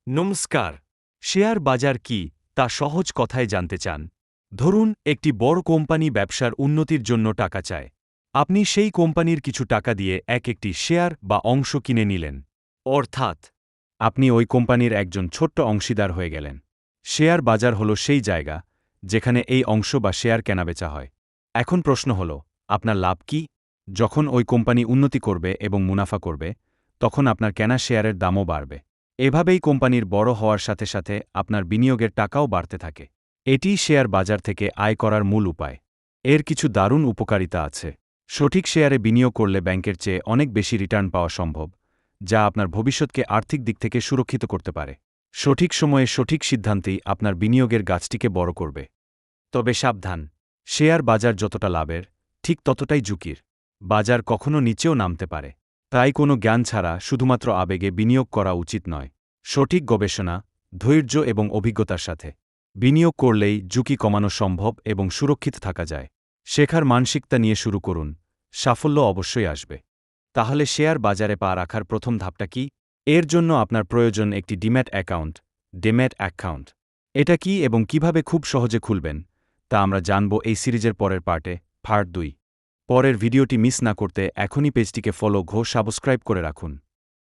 নমস্কার। শেয়ার বাজার কি তা সহজ কথায় জানতে চান। ধরুন একটি বড় কোম্পানি ব্যবসার উন্নতির জন্য টাকা চায়। আপনি সেই কোম্পানির কিছু টাকা দিয়ে একটি শেয়ার বা অংশ কিনে নিলেন। অর্থাৎ আপনি ওই কোম্পানির একজন ছোট্ট অংশীদার হয়ে গেলেন। শেয়ার বাজার হল সেই জায়গা যেখানে এই অংশ বা শেয়ার কেনাবেচা হয়। এখন প্রশ্ন হল, আপনার লাভ কি? যখন ওই কোম্পানি উন্নতি করবে এবং মুনাফা করবে, তখন আপনার কেনা শেয়ারের দামও বাড়বে। এভাবেই কোম্পানির বড় হওয়ার সাথে সাথে আপনার বিনিয়োগের টাকাও বাড়তে থাকে। এটিই শেয়ার বাজার থেকে আয় করার মূল উপায়। এর কিছু দারুণ উপকারিতা আছে। সঠিক শেয়ারে বিনিয়োগ করলে ব্যাংকের চেয়ে অনেক বেশি রিটার্ন পাওয়া সম্ভব, যা আপনার ভবিষ্যৎকে আর্থিক দিক থেকে সুরক্ষিত করতে পারে। সঠিক সময়ে সঠিক সিদ্ধান্তই আপনার বিনিয়োগের গাছটিকে বড় করবে। তবে সাবধান, শেয়ার বাজার যতটা লাভের, ঠিক ততটাই ঝুঁকির। বাজার কখনো নিচেও নামতে পারে। তাই কোনো জ্ঞান ছাড়া শুধুমাত্র আবেগে বিনিয়োগ করা উচিত নয়। সঠিক গবেষণা, ধৈর্য এবং অভিজ্ঞতার সাথে বিনিয়োগ করলেই ঝুঁকি কমানো সম্ভব এবং সুরক্ষিত থাকা যায়। শেখার মানসিকতা নিয়ে শুরু করুন, সাফল্য অবশ্যই আসবে। তাহলে শেয়ার বাজারে পা রাখার প্রথম ধাপটা কি? এর জন্য আপনার প্রয়োজন একটি ডিম্যাট অ্যাকাউন্ট। ডিম্যাট অ্যাকাউন্ট এটা কি এবং কিভাবে খুব সহজে খুলবেন, তা আমরা জানব এই সিরিজের পরের পার্টে, পার্ট 2। পরের ভিডিওটি মিস না করতে এখনই পেজটিকে ফলো সাবস্ক্রাইব করে রাখুন।